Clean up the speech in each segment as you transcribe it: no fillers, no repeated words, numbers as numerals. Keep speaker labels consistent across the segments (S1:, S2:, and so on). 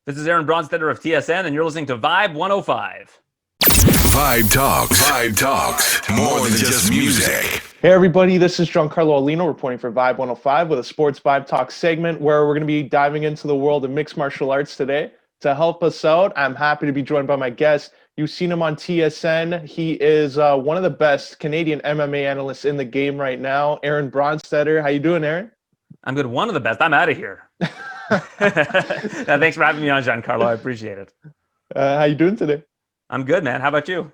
S1: This is Aaron Bronsteter of TSN, and you're listening to Vibe 105.
S2: Vibe Talks. Vibe Talks. More than just music.
S3: Hey everybody, this is Giancarlo Aulino reporting for Vibe 105 with a Sports Vibe Talks segment where we're going to be diving into the world of mixed martial arts today. To help us out, I'm happy to be joined by my guest. You've seen him on TSN. He is one of the best Canadian MMA analysts in the game right now, Aaron Bronsteter. How you doing, Aaron?
S1: I'm good. One of the best. I'm out of here. Thanks for having me on, Giancarlo. I appreciate it.
S3: How you doing today?
S1: I'm good, man. How about you?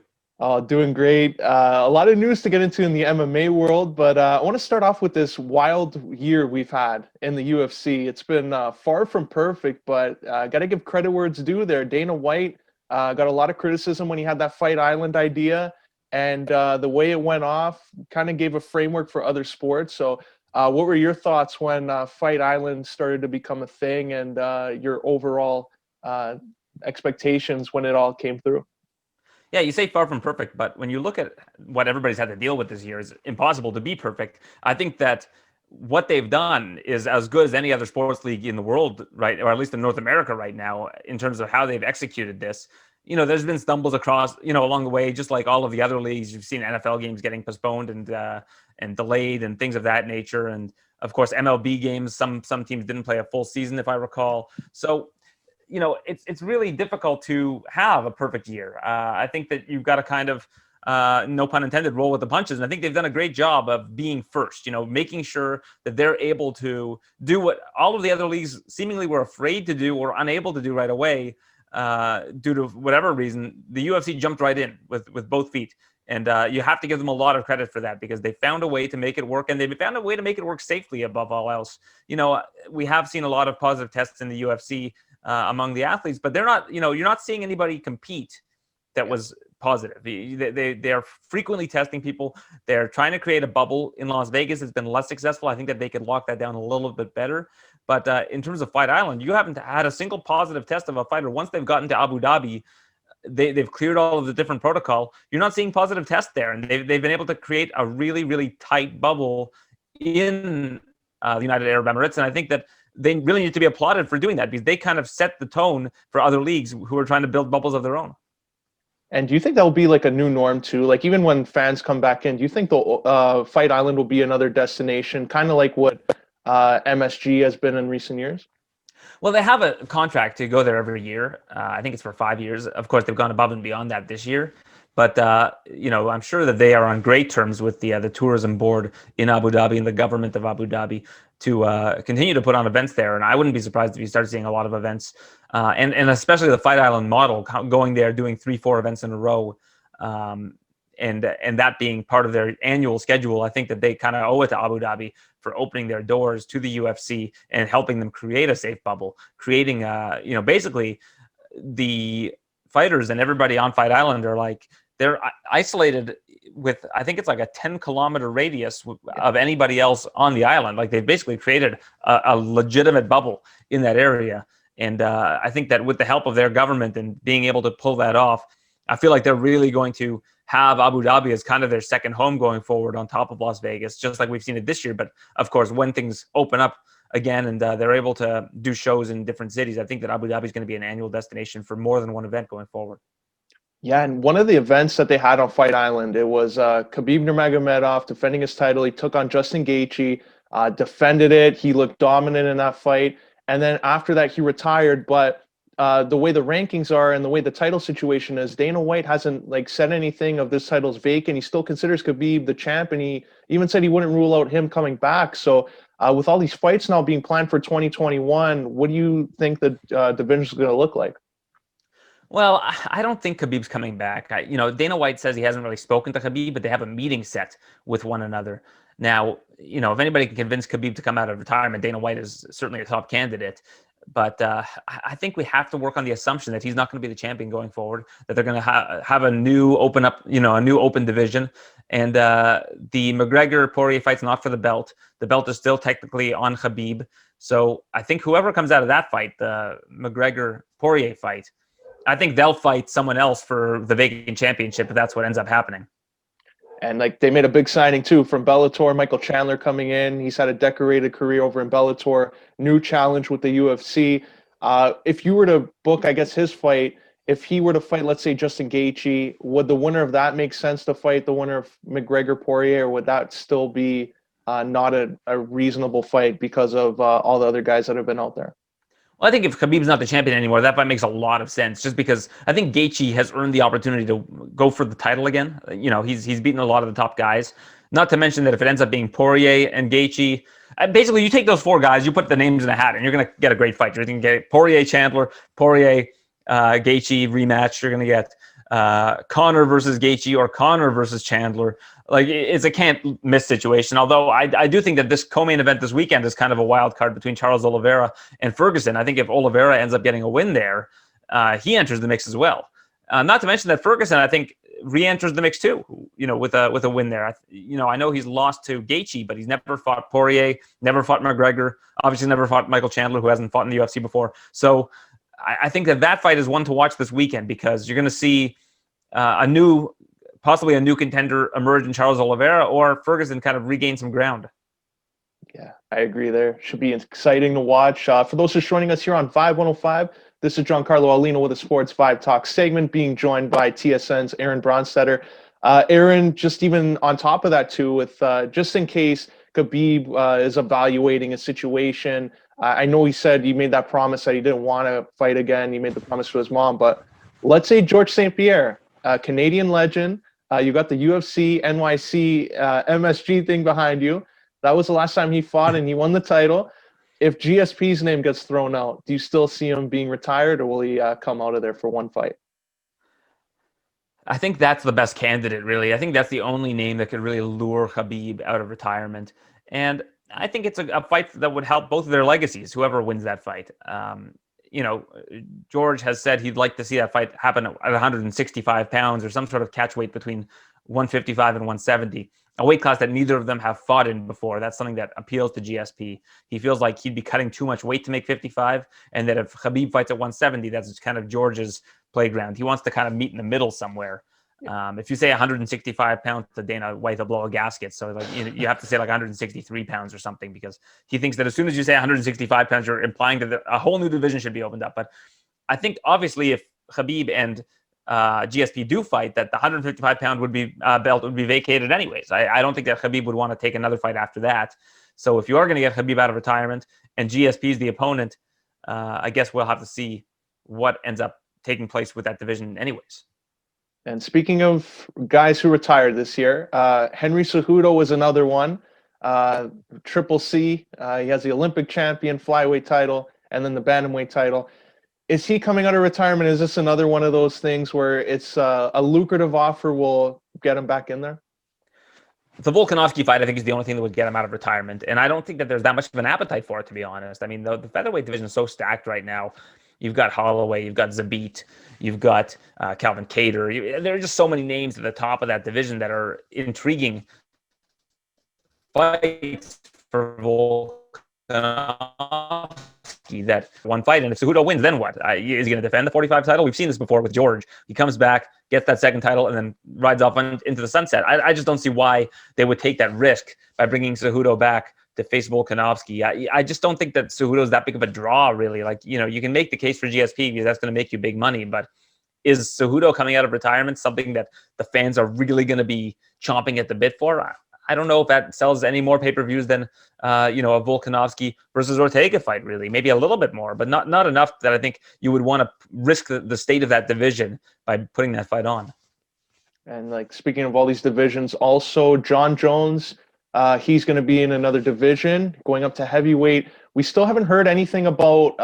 S3: Doing great. A lot of news to get into in the MMA world, but I want to start off with this wild year we've had in the UFC. It's been far from perfect, but got to give credit where it's due there. Dana White got a lot of criticism when he had that Fight Island idea, and the way it went off kind of gave a framework for other sports. So what were your thoughts when Fight Island started to become a thing, and your overall expectations when it all came through?
S1: Yeah, you say far from perfect, but when you look at what everybody's had to deal with this year, it's impossible to be perfect. I think that what they've done is as good as any other sports league in the world, right, or at least in North America right now, in terms of how they've executed this. You know, there's been stumbles across, along the way, just like all of the other leagues. You've seen NFL games getting postponed and delayed and things of that nature. And of course, MLB games, some teams didn't play a full season, if I recall. So, it's really difficult to have a perfect year. I think that you've got to kind of, no pun intended, roll with the punches. And I think they've done a great job of being first, making sure that they're able to do what all of the other leagues seemingly were afraid to do or unable to do right away due to whatever reason. The UFC jumped right in with both feet. And you have to give them a lot of credit for that because they found a way to make it work, and they found a way to make it work safely above all else. We have seen a lot of positive tests in the UFC among the athletes, but they're not, you're not seeing anybody compete that was positive. They are frequently testing people. They're trying to create a bubble in Las Vegas. It's been less successful. I think that they could lock that down a little bit better. But in terms of Fight Island, you haven't had a single positive test of a fighter. Once they've gotten to Abu Dhabi, they've cleared all of the different protocol. You're not seeing positive tests there. And they've been able to create a really, really tight bubble in the United Arab Emirates. And I think that they really need to be applauded for doing that because they kind of set the tone for other leagues who are trying to build bubbles of their own.
S3: And do you think that will be like a new norm too? Like even when fans come back in, do you think the Fight Island will be another destination, kind of like what MSG has been in recent years?
S1: Well, they have a contract to go there every year. I think it's for 5 years. Of course, they've gone above and beyond that this year. But, I'm sure that they are on great terms with the tourism board in Abu Dhabi and the government of Abu Dhabi to continue to put on events there. And I wouldn't be surprised if you start seeing a lot of events and especially the Fight Island model, going there, doing 3-4 events in a row. And that being part of their annual schedule. I think that they kind of owe it to Abu Dhabi for opening their doors to the UFC and helping them create a safe bubble, creating, basically the fighters and everybody on Fight Island are like, they're isolated with, I think it's like a 10-kilometer radius of anybody else on the island. Like they've basically created a legitimate bubble in that area. And I think that with the help of their government and being able to pull that off, I feel like they're really going to have Abu Dhabi as kind of their second home going forward on top of Las Vegas, just like we've seen it this year. But of course, when things open up again and they're able to do shows in different cities, I think that Abu Dhabi is going to be an annual destination for more than one event going forward.
S3: Yeah, and one of the events that they had on Fight Island, it was Khabib Nurmagomedov defending his title. He took on Justin Gaethje, defended it. He looked dominant in that fight. And then after that, he retired. But the way the rankings are and the way the title situation is, Dana White hasn't said anything of this title's vacant. He still considers Khabib the champ, and he even said he wouldn't rule out him coming back. So with all these fights now being planned for 2021, what do you think the division is going to look like?
S1: Well, I don't think Khabib's coming back. Dana White says he hasn't really spoken to Khabib, but they have a meeting set with one another. Now, if anybody can convince Khabib to come out of retirement, Dana White is certainly a top candidate. But I think we have to work on the assumption that he's not going to be the champion going forward, that they're going to have a new open division. And the McGregor-Poirier fight's not for the belt. The belt is still technically on Khabib. So I think whoever comes out of that fight, the McGregor-Poirier fight, I think they'll fight someone else for the vacant championship if that's what ends up happening.
S3: And they made a big signing too from Bellator. Michael Chandler coming in. He's had a decorated career over in Bellator. New challenge with the UFC. If you were to book, I guess, his fight, if he were to fight, let's say, Justin Gaethje, would the winner of that make sense to fight the winner of McGregor-Poirier, or would that still be not a reasonable fight because of all the other guys that have been out there?
S1: Well, I think if Khabib's not the champion anymore, that fight makes a lot of sense. Just because I think Gaethje has earned the opportunity to go for the title again. He's beaten a lot of the top guys. Not to mention that if it ends up being Poirier and Gaethje, basically you take those four guys, you put the names in a hat, and you're going to get a great fight. You're going to get Poirier Chandler, Poirier Gaethje rematch. You're going to get Conor versus Gaethje or Conor versus Chandler. Like, it's a can't miss situation. Although I do think that this co-main event this weekend is kind of a wild card between Charles Oliveira and Ferguson. I think if Oliveira ends up getting a win there, he enters the mix as well. Not to mention that Ferguson, I think, re-enters the mix too, with a win there. I know he's lost to Gaethje, but he's never fought Poirier, never fought McGregor, obviously never fought Michael Chandler, who hasn't fought in the UFC before. So I think that fight is one to watch this weekend, because you're going to see possibly a new contender emerge in Charles Oliveira, or Ferguson kind of regain some ground.
S3: Yeah, I agree there. Should be exciting to watch. For those who are joining us here on Vibe 105, this is Giancarlo Aulino with the Sports VIBEtalks segment, being joined by TSN's Aaron Bronsteter. Aaron, just even on top of that too, with just in case Khabib is evaluating a situation, I know he said he made that promise that he didn't want to fight again. He made the promise to his mom, but let's say Georges St-Pierre, Canadian legend, you got the UFC, NYC, MSG thing behind you. That was the last time he fought, and he won the title. If GSP's name gets thrown out, do you still see him being retired, or will he come out of there for one fight?
S1: I think that's the best candidate, really. I think that's the only name that could really lure Khabib out of retirement. And I think it's a fight that would help both of their legacies, whoever wins that fight. George has said he'd like to see that fight happen at 165 pounds, or some sort of catch weight between 155 and 170, a weight class that neither of them have fought in before. That's something that appeals to GSP. He feels like he'd be cutting too much weight to make 55, and that if Khabib fights at 170, that's kind of George's playground. He wants to kind of meet in the middle somewhere. If you say 165 pounds to Dana White, will blow a gasket. So like you have to say like 163 pounds or something, because he thinks that as soon as you say 165 pounds, you're implying that a whole new division should be opened up. But I think obviously if Khabib and GSP do fight, that the 155-pound belt would be vacated anyways. I don't think that Khabib would want to take another fight after that. So if you are going to get Khabib out of retirement and GSP is the opponent, I guess we'll have to see what ends up taking place with that division anyways.
S3: And speaking of guys who retired this year, Henry Cejudo was another one. Triple C. He has the Olympic champion flyweight title and then the bantamweight title. Is he coming out of retirement? Is this another one of those things where it's a lucrative offer will get him back in there?
S1: The Volkanovski fight, I think, is the only thing that would get him out of retirement. And I don't think that there's that much of an appetite for it, to be honest. I mean, the featherweight division is so stacked right now. You've got Holloway, you've got Zabit, you've got Calvin Kattar. There are just so many names at the top of that division that are intriguing fights for Volkanovski. That one fight, and if Cejudo wins, then what? Is he going to defend the 45 title? We've seen this before with George. He comes back, gets that second title, and then rides off into the sunset. I just don't see why they would take that risk by bringing Cejudo back to face Volkanovski. I just don't think that Cejudo is that big of a draw, really. Like, you can make the case for GSP because that's going to make you big money, but is Cejudo coming out of retirement something that the fans are really going to be chomping at the bit for? I don't know if that sells any more pay-per-views than, a Volkanovski versus Ortega fight, really. Maybe a little bit more, but not enough that I think you would want to risk the state of that division by putting that fight on.
S3: And like, speaking of all these divisions, also Jon Jones, he's going to be in another division, going up to heavyweight. We still haven't heard anything about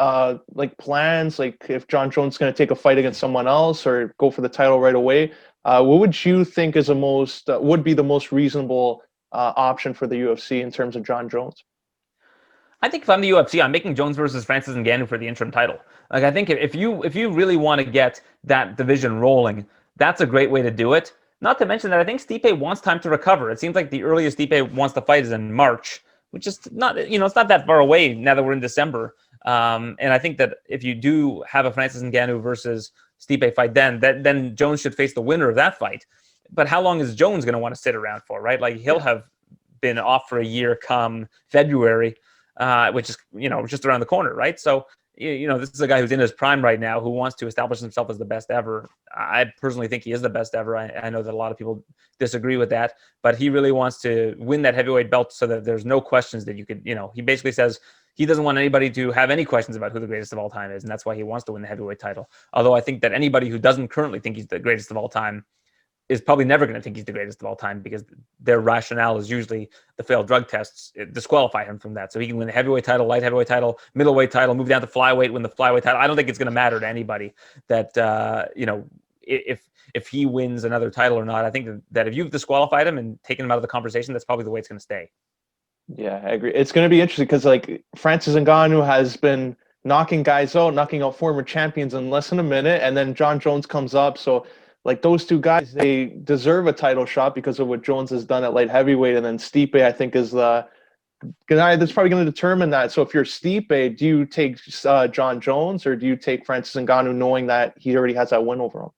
S3: plans, like if Jon Jones is going to take a fight against someone else or go for the title right away. What would you think is would be the most reasonable option for the UFC in terms of Jon Jones?
S1: I think if I'm the UFC, I'm making Jones versus Francis Ngannou for the interim title. Like, I think if you really want to get that division rolling, that's a great way to do it. Not to mention that I think Stipe wants time to recover. It seems like the earliest Stipe wants to fight is in March, which is not, it's not that far away now that we're in December. And I think that if you do have a Francis Ngannou versus Stipe fight, then Jones should face the winner of that fight. But how long is Jones going to want to sit around for, right? Like, he'll have been off for a year come February, which is, just around the corner, right? So this is a guy who's in his prime right now, who wants to establish himself as the best ever. I personally think he is the best ever. I know that a lot of people disagree with that, but he really wants to win that heavyweight belt so that there's no questions that he basically says he doesn't want anybody to have any questions about who the greatest of all time is. And that's why he wants to win the heavyweight title. Although I think that anybody who doesn't currently think he's the greatest of all time is probably never going to think he's the greatest of all time, because their rationale is usually the failed drug tests disqualify him from that. So he can win the heavyweight title, light heavyweight title, middleweight title, move down to flyweight, win the flyweight title. I don't think it's going to matter to anybody that, if he wins another title or not. I think that if you've disqualified him and taken him out of the conversation, that's probably the way it's going to stay.
S3: Yeah, I agree. It's going to be interesting because like Francis Ngannou has been knocking guys out, knocking out former champions in less than a minute, and then Jon Jones comes up. So like those two guys, they deserve a title shot because of what Jones has done at light heavyweight, and then Stipe, I think, is the guy that's probably going to determine that. So if you're Stipe, do you take Jon Jones or do you take Francis Ngannou, knowing that he already has that win over him?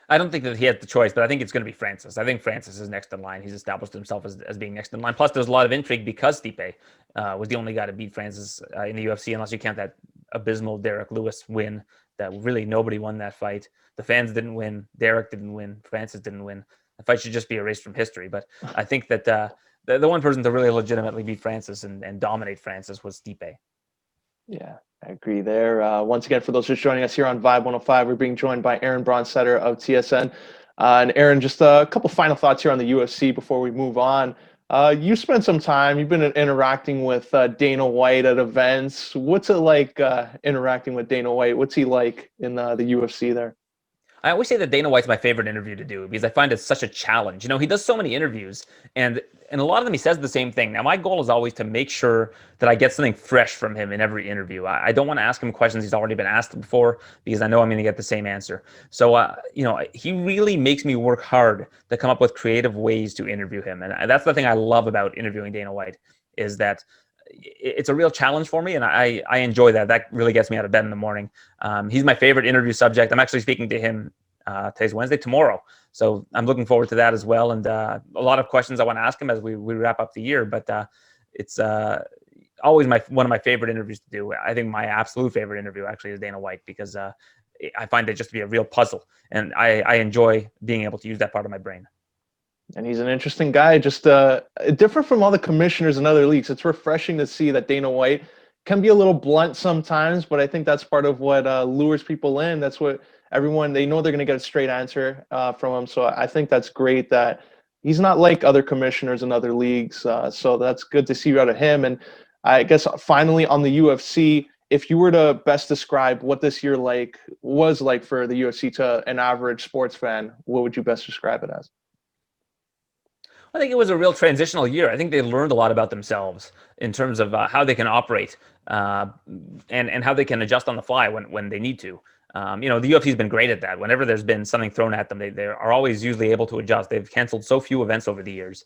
S1: I don't think that he has the choice, but I think it's going to be Francis. I think Francis is next in line. He's established himself as being next in line. Plus, there's a lot of intrigue because Stipe was the only guy to beat Francis in the UFC, unless you count that abysmal Derek Lewis win that really nobody won that fight. The fans didn't win. Derek didn't win. Francis didn't win. The fight should just be erased from history. But I think that the one person to really legitimately beat Francis and dominate Francis was Stipe.
S3: Yeah, I agree there. Once again, for those just joining us here on Vibe 105, we're being joined by Aaron Bronsteter of TSN. And Aaron, just a couple final thoughts here on the UFC before we move on. You spent some time, you've been interacting with Dana White at events. What's it like interacting with Dana White? What's he like in the UFC there?
S1: I always say that Dana White's my favorite interview to do because I find it such a challenge. He does so many interviews, and a lot of them he says the same thing. Now, my goal is always to make sure that I get something fresh from him in every interview. I don't want to ask him questions he's already been asked before because I know I'm going to get the same answer. So, he really makes me work hard to come up with creative ways to interview him. And that's the thing I love about interviewing Dana White, is that it's a real challenge for me, and I enjoy that. That really gets me out of bed in the morning. He's my favorite interview subject. I'm actually speaking to him today's Wednesday, tomorrow. So I'm looking forward to that as well. And a lot of questions I want to ask him as we wrap up the year. But it's always one of my favorite interviews to do. I think my absolute favorite interview actually is Dana White, because I find it just to be a real puzzle. And I enjoy being able to use that part of my brain.
S3: And he's an interesting guy, just different from all the commissioners in other leagues. It's refreshing to see that Dana White can be a little blunt sometimes, but I think that's part of what lures people in. That's what everyone, they know they're going to get a straight answer from him. So I think that's great that he's not like other commissioners in other leagues. So that's good to see out of him. And I guess finally on the UFC, if you were to best describe what this year was like for the UFC to an average sports fan, what would you best describe it as?
S1: I think it was a real transitional year. I think they learned a lot about themselves in terms of how they can operate and how they can adjust on the fly when they need to. The UFC has been great at that. Whenever there's been something thrown at them, they are always usually able to adjust. They've canceled so few events over the years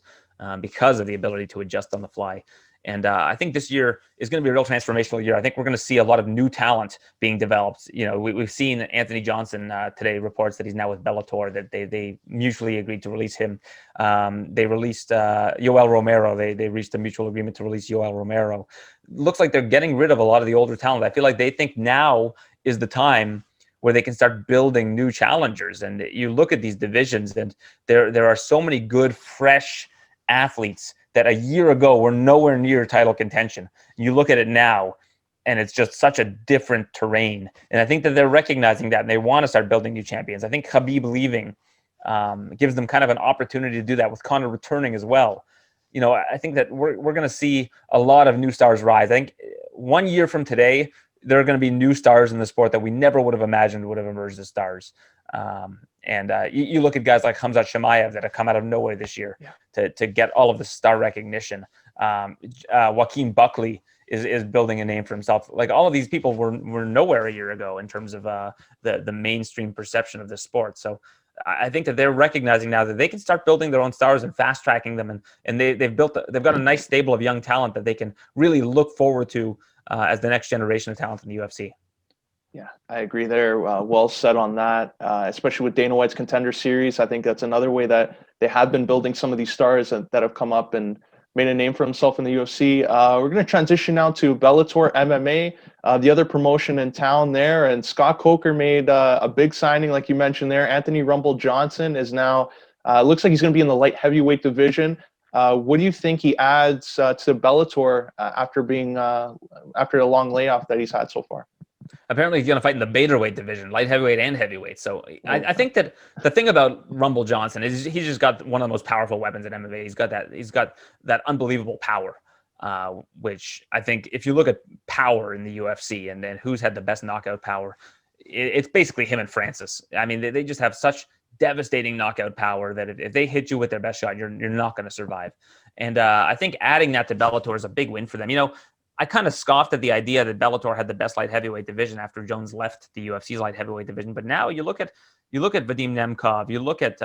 S1: because of the ability to adjust on the fly. And I think this year is going to be a real transformational year. I think we're going to see a lot of new talent being developed. We've seen Anthony Johnson today reports that he's now with Bellator, that they mutually agreed to release him. They released Yoel Romero. They reached a mutual agreement to release Yoel Romero. Looks like they're getting rid of a lot of the older talent. I feel like they think now is the time where they can start building new challengers. And you look at these divisions, and there are so many good, fresh athletes that a year ago were nowhere near title contention. You look at it now, and it's just such a different terrain. And I think that they're recognizing that, and they want to start building new champions. I think Khabib leaving gives them kind of an opportunity to do that, with Conor returning as well. I think that we're going to see a lot of new stars rise. I think 1 year from today, there are going to be new stars in the sport that we never would have imagined would have emerged as stars. You look at guys like Khamzat Chimaev that have come out of nowhere this year to get all of the star recognition. Joaquin Buckley is building a name for himself. Like, all of these people were nowhere a year ago in terms of the mainstream perception of this sport. So I think that they're recognizing now that they can start building their own stars and fast tracking them, and they've got a nice stable of young talent that they can really look forward to as the next generation of talent in the UFC.
S3: Yeah, I agree there. Well said on that, especially with Dana White's Contender Series. I think that's another way that they have been building some of these stars that have come up. And made a name for himself in the UFC. We're going to transition now to Bellator MMA, the other promotion in town there. And Scott Coker made a big signing, like you mentioned there. Anthony Rumble Johnson is now, looks like he's going to be in the light heavyweight division. What do you think he adds to Bellator after a long layoff that he's had so far?
S1: Apparently, he's going to fight in the Bantamweight division, light heavyweight and heavyweight. So I think that the thing about Rumble Johnson is he's just got one of the most powerful weapons in MMA. He's got that unbelievable power, which I think if you look at power in the UFC and then who's had the best knockout power, it's basically him and Francis. I mean, they just have such devastating knockout power that if they hit you with their best shot, you're not going to survive. And I think adding that to Bellator is a big win for them. I kind of scoffed at the idea that Bellator had the best light heavyweight division after Jones left the UFC's light heavyweight division. But now you look at Vadim Nemkov, you look at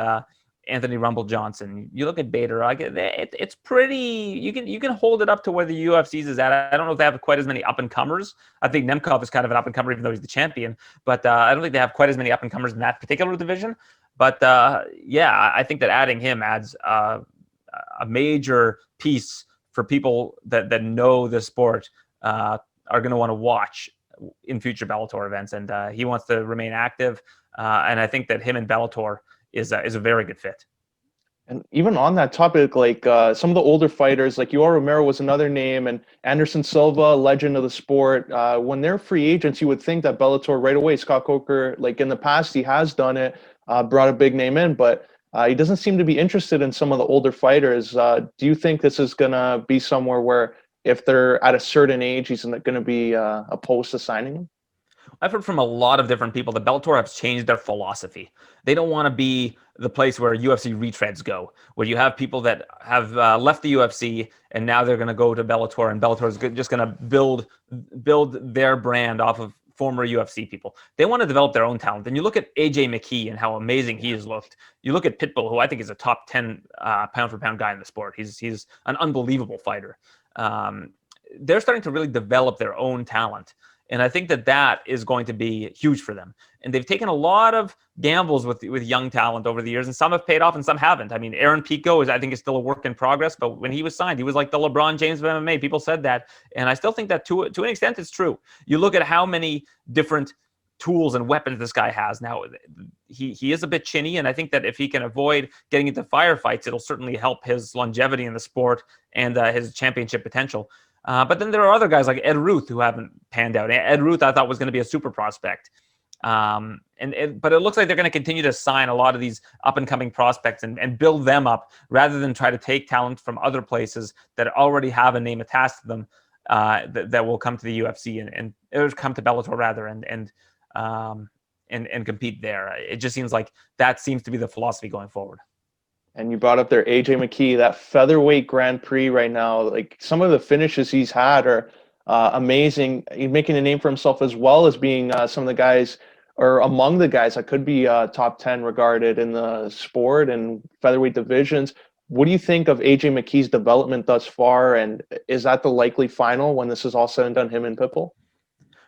S1: Anthony Rumble Johnson, you look at Bader. It's pretty. You can hold it up to where the UFC's is at. I don't know if they have quite as many up and comers. I think Nemkov is kind of an up and comer, even though he's the champion. But I don't think they have quite as many up and comers in that particular division. But I think that adding him adds a major piece for people that know the sport are going to want to watch in future Bellator events. And he wants to remain active. And I think that him and Bellator is a very good fit.
S3: And even on that topic, like some of the older fighters, like Yoel Romero was another name, and Anderson Silva, legend of the sport. When they're free agents, you would think that Bellator right away, Scott Coker, like in the past, he has done it, brought a big name in, but he doesn't seem to be interested in some of the older fighters. Do you think this is going to be somewhere where if they're at a certain age, he's going to be opposed to signing them?
S1: I've heard from a lot of different people that Bellator has changed their philosophy. They don't want to be the place where UFC retreads go, where you have people that have left the UFC and now they're going to go to Bellator, and Bellator is just going to build their brand off of former UFC people. They want to develop their own talent. And you look at AJ McKee and how amazing he has looked. You look at Pitbull, who I think is a top 10 pound for pound guy in the sport. He's an unbelievable fighter. They're starting to really develop their own talent. And I think that is going to be huge for them. And they've taken a lot of gambles with young talent over the years, and some have paid off and some haven't. I mean, Aaron Pico I think is still a work in progress, but when he was signed, he was like the LeBron James of MMA. People said that. And I still think that to an extent it's true. You look at how many different tools and weapons this guy has. Now, he is a bit chinny, and I think that if he can avoid getting into firefights, it'll certainly help his longevity in the sport and his championship potential. But then there are other guys like Ed Ruth who haven't panned out. Ed Ruth, I thought, was going to be a super prospect. But it looks like they're going to continue to sign a lot of these up-and-coming prospects and build them up rather than try to take talent from other places that already have a name attached to them that will come to the UFC or come to Bellator rather and compete there. It just seems like that seems to be the philosophy going forward.
S3: And you brought up there AJ McKee, that featherweight Grand Prix right now. Like some of the finishes he's had are amazing. He's making a name for himself as well as being some of the guys or among the guys that could be top 10 regarded in the sport and featherweight divisions. What do you think of AJ McKee's development thus far? And is that the likely final when this is all said and done, him and Pitbull?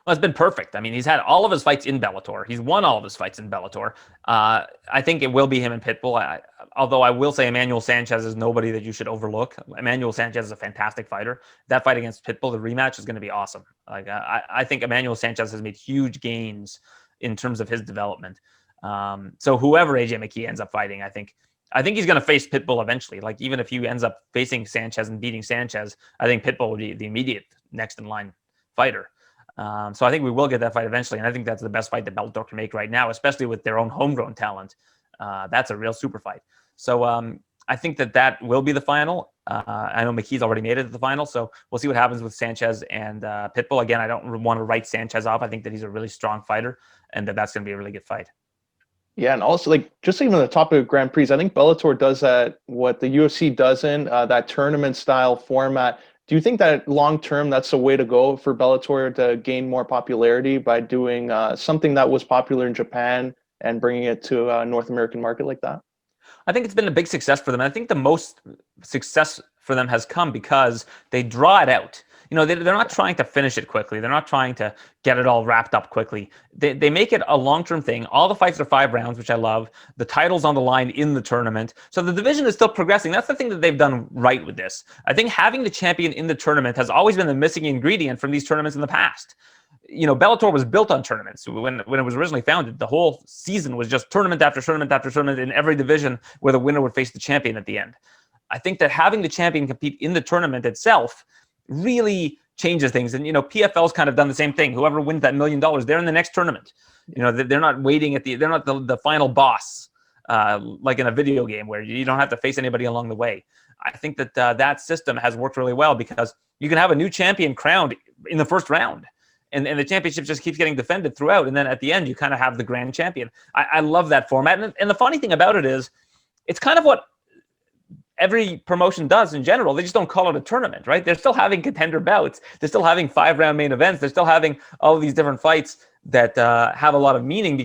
S1: Well, it's been perfect. I mean, he's had all of his fights in Bellator. He's won all of his fights in Bellator. I think it will be him and Pitbull. Although I will say Emmanuel Sanchez is nobody that you should overlook. Emmanuel Sanchez is a fantastic fighter. That fight against Pitbull, the rematch, is going to be awesome. Like I think Emmanuel Sanchez has made huge gains in terms of his development. So whoever AJ McKee ends up fighting, I think he's going to face Pitbull eventually. Like even if he ends up facing Sanchez and beating Sanchez, I think Pitbull will be the immediate next in line fighter. So I think we will get that fight eventually, and I think that's the best fight that Bellator can make right now, especially with their own homegrown talent. That's a real super fight. So I think that will be the final. I know McKee's already made it to the final, so we'll see what happens with Sanchez and Pitbull. Again, I don't want to write Sanchez off. I think that he's a really strong fighter, and that's going to be a really good fight.
S3: Yeah, and also like just even on the topic of Grand Prix, I think Bellator does that what the UFC doesn't, that tournament style format. Do you think that long-term, that's a way to go for Bellator to gain more popularity by doing something that was popular in Japan and bringing it to a North American market like that?
S1: I think it's been a big success for them. I think the most success for them has come because they draw it out. they're not trying to finish it quickly. They're not trying to get it all wrapped up quickly. They make it a long-term thing. All the fights are 5 rounds, which I love. The title's on the line in the tournament. So the division is still progressing. That's the thing that they've done right with this. I think having the champion in the tournament has always been the missing ingredient from these tournaments in the past. Bellator was built on tournaments. When it was originally founded, the whole season was just tournament after tournament after tournament in every division where the winner would face the champion at the end. I think that having the champion compete in the tournament itself really changes things. And, PFL's kind of done the same thing. Whoever wins that $1 million, they're in the next tournament. They're not waiting they're not the final boss, like in a video game where you don't have to face anybody along the way. I think that that system has worked really well because you can have a new champion crowned in the first round. And the championship just keeps getting defended throughout. And then at the end, you kind of have the grand champion. I love that format. And the funny thing about it is, it's kind of what every promotion does in general. They just don't call it a tournament, right? They're still having contender bouts. They're still having 5-round main events. They're still having all of these different fights that have a lot of meaning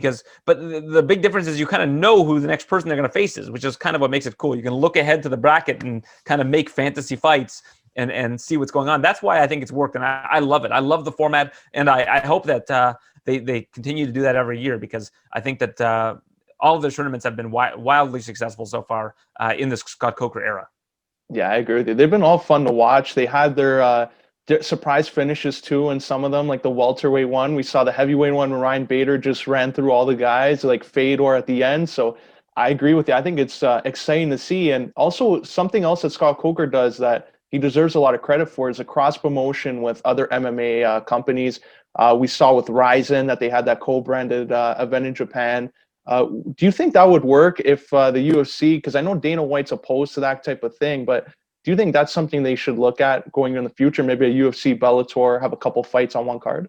S1: but the big difference is you kind of know who the next person they're going to face is, which is kind of what makes it cool. You can look ahead to the bracket and kind of make fantasy fights and see what's going on. That's why I think it's worked, and I love it. I love the format, and I hope that they continue to do that every year because I think that all of their tournaments have been wildly successful so far in this Scott Coker era.
S3: Yeah, I agree with you. They've been all fun to watch. They had their surprise finishes too, and some of them, like the welterweight one. We saw the heavyweight one where Ryan Bader just ran through all the guys, like Fedor at the end. So I agree with you. I think it's exciting to see. And also something else that Scott Coker does that he deserves a lot of credit for is a cross promotion with other MMA companies. We saw with Ryzen that they had that co-branded event in Japan. Do you think that would work if the UFC, because I know Dana White's opposed to that type of thing, but do you think that's something they should look at going in the future? Maybe a UFC Bellator, have a couple fights on one card?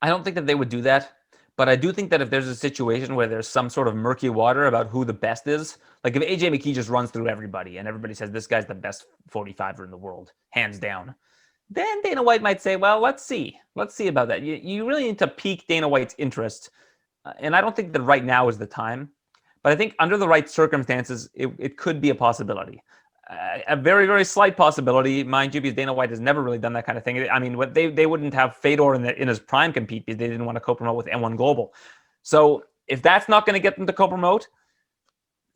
S1: I don't think that they would do that. But I do think that if there's a situation where there's some sort of murky water about who the best is, like if AJ McKee just runs through everybody and everybody says this guy's the best 45er in the world, hands down, then Dana White might say, well, let's see about that. You really need to pique Dana White's interest. And I don't think that right now is the time. But I think under the right circumstances, it could be a possibility. A very, very slight possibility, mind you, because Dana White has never really done that kind of thing. I mean, they wouldn't have Fedor in his prime compete because they didn't want to co-promote with M1 Global. So if that's not going to get them to co-promote,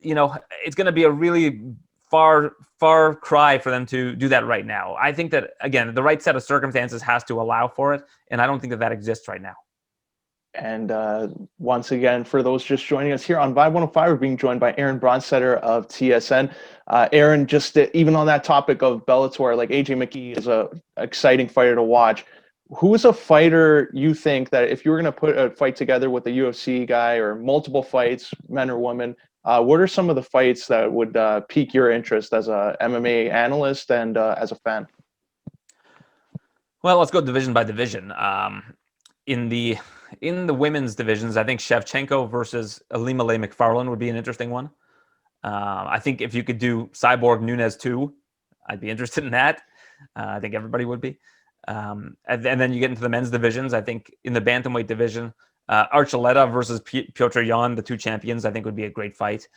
S1: it's going to be a really far cry for them to do that right now. I think that, again, the right set of circumstances has to allow for it, and I don't think that exists right now.
S3: And once again, for those just joining us here on Vibe 105, we're being joined by Aaron Bronsteter of TSN. Aaron, just even on that topic of Bellator, like AJ McKee is a exciting fighter to watch. Who is a fighter you think that if you were going to put a fight together with a UFC guy or multiple fights, men or women, what are some of the fights that would pique your interest as a MMA analyst and as a fan?
S1: Well, let's go division by division. In the women's divisions, I think Shevchenko versus Ilima-Lei Macfarlane would be an interesting one. I think if you could do Cyborg Nunes too, I'd be interested in that. I think everybody would be. And then you get into the men's divisions. I think in the bantamweight division, Archuleta versus Piotr Jan, the two champions, I think would be a great fight.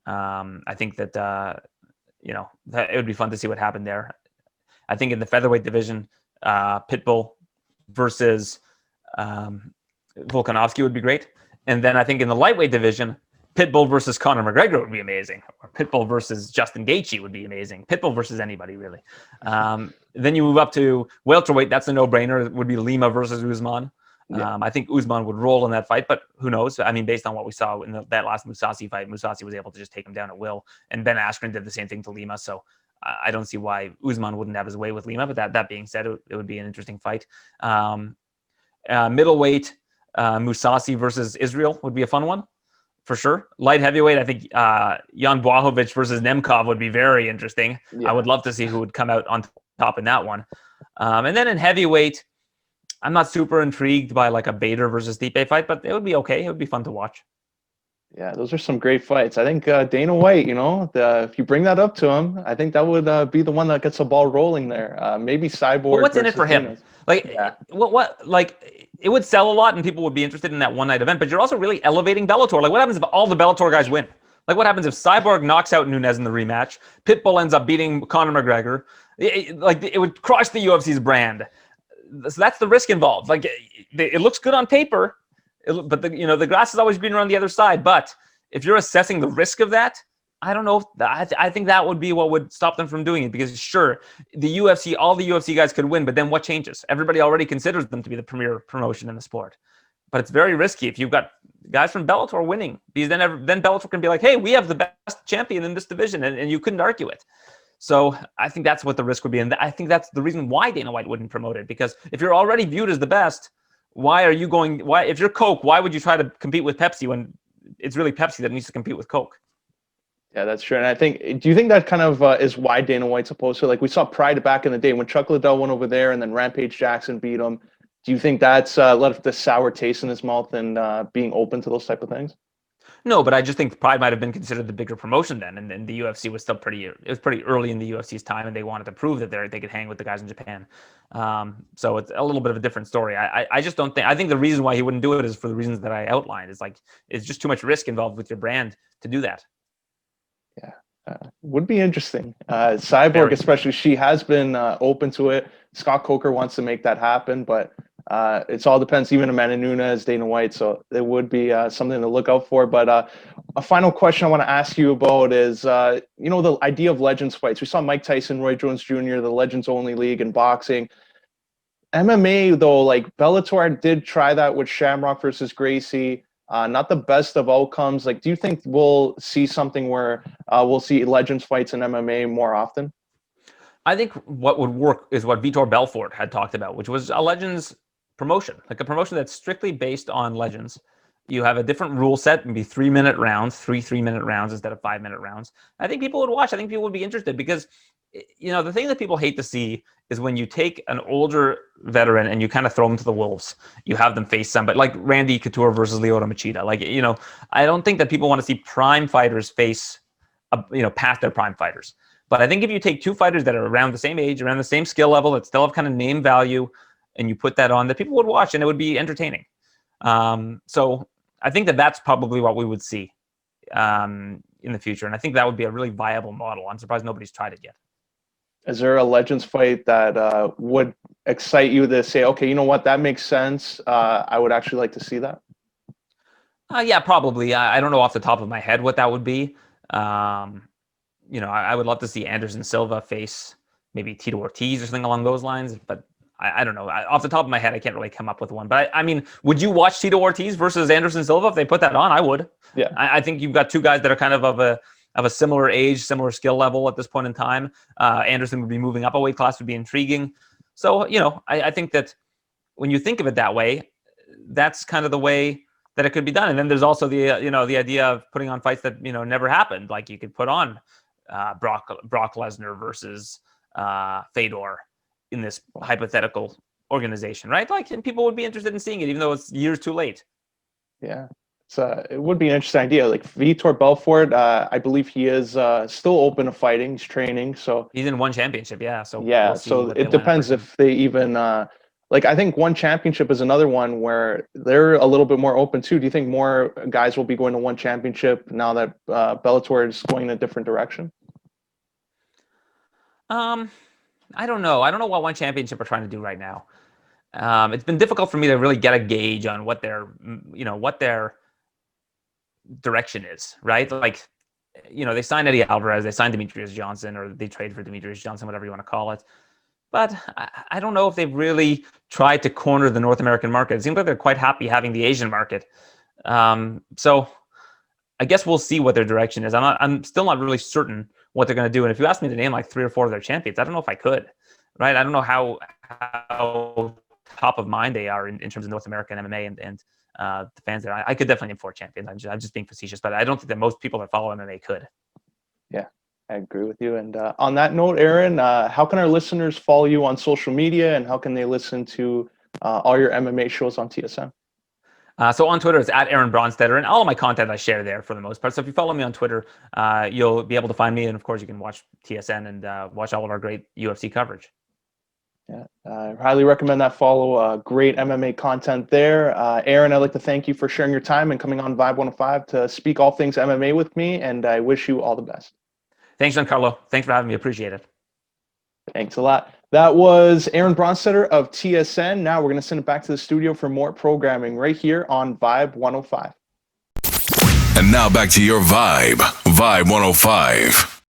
S1: I think that that it would be fun to see what happened there. I think in the featherweight division, Pitbull versus Volkanovski would be great. And then I think in the lightweight division, Pitbull versus Conor McGregor would be amazing. Or Pitbull versus Justin Gaethje would be amazing. Pitbull versus anybody, really. Then you move up to welterweight. That's a no-brainer. It would be Lima versus Usman. Yeah. I think Usman would roll in that fight, but who knows? I mean, based on what we saw in that last Mousasi fight, Mousasi was able to just take him down at will. And Ben Askren did the same thing to Lima. So I don't see why Usman wouldn't have his way with Lima. But that being said, it would be an interesting fight. Middleweight, Mousasi versus Israel would be a fun one, for sure. Light heavyweight, I think Jan Błachowicz versus Nemkov would be very interesting. Yeah. I would love to see who would come out on top in that one. And then in heavyweight, I'm not super intrigued by like a Bader versus Stipe fight, but it would be okay. It would be fun to watch.
S3: Yeah, those are some great fights. I think Dana White, if you bring that up to him, I think that would be the one that gets the ball rolling there. Maybe Cyborg.
S1: Well, what's in it for him? It would sell a lot and people would be interested in that one-night event, but you're also really elevating Bellator. Like, what happens if all the Bellator guys win? Like, what happens if Cyborg knocks out Nunes in the rematch? Pitbull ends up beating Conor McGregor. it would crush the UFC's brand. So that's the risk involved. Like it looks good on paper, but the grass is always greener on the other side. But if you're assessing the risk of that, I don't know. I think that would be what would stop them from doing it, because sure, all the UFC guys could win, but then what changes? Everybody already considers them to be the premier promotion in the sport. But it's very risky if you've got guys from Bellator winning, because then Bellator can be like, hey, we have the best champion in this division, and you couldn't argue it. So I think that's what the risk would be. And I think that's the reason why Dana White wouldn't promote it, because if you're already viewed as the best, if you're Coke, why would you try to compete with Pepsi when it's really Pepsi that needs to compete with Coke?
S3: Yeah, that's true. And do you think that kind of is why Dana White's opposed to it? Like we saw Pride back in the day when Chuck Liddell went over there and then Rampage Jackson beat him. Do you think that's left the sour taste in his mouth and being open to those type of things?
S1: No, but I just think Pride might have been considered the bigger promotion then, and the UFC was still pretty early in the UFC's time, and they wanted to prove that they could hang with the guys in Japan. So it's a little bit of a different story. I just don't think. I think the reason why he wouldn't do it is for the reasons that I outlined. It's just too much risk involved with your brand to do that.
S3: Yeah, would be interesting. Cyborg, especially, she has been open to it. Scott Coker wants to make that happen, but it all depends, even Amanda Nunes, Dana White. So it would be something to look out for. But a final question I want to ask you about is, the idea of legends fights. We saw Mike Tyson, Roy Jones Jr., the Legends Only League in boxing. MMA, though, like Bellator did try that with Shamrock versus Gracie. Not the best of outcomes. Like, do you think we'll see something where we'll see legends fights in MMA more often?
S1: I think what would work is what Vitor Belfort had talked about, which was a legends promotion, like a promotion that's strictly based on legends. You have a different rule set, maybe 3-minute rounds, 3-minute rounds instead of 5-minute rounds. I think people would watch. I think people would be interested, because the thing that people hate to see is when you take an older veteran and you kind of throw them to the wolves. You have them face somebody like Randy Couture versus Lyoto Machida. Like, I don't think that people want to see prime fighters face, past their prime fighters. But I think if you take two fighters that are around the same age, around the same skill level, that still have kind of name value, and you put that on, that people would watch and it would be entertaining. So I think that that's probably what we would see in the future. And I think that would be a really viable model. I'm surprised nobody's tried it yet.
S3: Is there a legends fight that would excite you to say, okay, you know what, that makes sense. I would actually like to see that?
S1: Yeah, probably. I don't know off the top of my head what that would be. I would love to see Anderson Silva face maybe Tito Ortiz or something along those lines, but I don't know. Off the top of my head, I can't really come up with one. But I mean, would you watch Tito Ortiz versus Anderson Silva if they put that on? I would.
S3: Yeah. I
S1: think you've got two guys that are kind of a similar age, similar skill level at this point in time. Anderson would be moving up a weight class, would be intriguing. So, I think that when you think of it that way, that's kind of the way that it could be done. And then there's also the idea of putting on fights that, never happened. Like you could put on Brock Lesnar versus Fedor in this hypothetical organization, right? Like, and people would be interested in seeing it, even though it's years too late.
S3: Yeah. It would be an interesting idea. Like Vitor Belfort, I believe he is still open to fighting. He's training, so
S1: he's in one championship. Yeah. So
S3: yeah. So it depends if they even I think one championship is another one where they're a little bit more open too. Do you think more guys will be going to one championship now that Bellator is going in a different direction?
S1: I don't know. I don't know what one championship are trying to do right now. It's been difficult for me to really get a gauge on what their direction is, right? Like, they signed Eddie Alvarez, they signed Demetrius Johnson, or they traded for Demetrius Johnson, whatever you want to call it. But I don't know if they've really tried to corner the North American market. It seems like they're quite happy having the Asian market. So I guess we'll see what their direction is. I'm still not really certain what they're going to do. And if you ask me to name like 3 or 4 of their champions, I don't know if I could, right? I don't know how top of mind they are in terms of North American MMA and the fans there. I could definitely name 4 champions. I'm just being facetious, but I don't think that most people that follow MMA could.
S3: Yeah, I agree with you. And on that note, Aaron, how can our listeners follow you on social media, and how can they listen to all your MMA shows on TSN?
S1: So on Twitter, it's at Aaron Bronsteter, and all of my content I share there for the most part. So if you follow me on Twitter, you'll be able to find me. And of course, you can watch TSN and watch all of our great UFC coverage.
S3: Yeah, I highly recommend that follow. Great MMA content there. Aaron, I'd like to thank you for sharing your time and coming on Vibe 105 to speak all things MMA with me. And I wish you all the best.
S1: Thanks, Giancarlo. Thanks for having me. Appreciate it.
S3: Thanks a lot. That was Aaron Bronsteter of TSN. Now we're going to send it back to the studio for more programming right here on Vibe 105.
S2: And now back to your Vibe 105.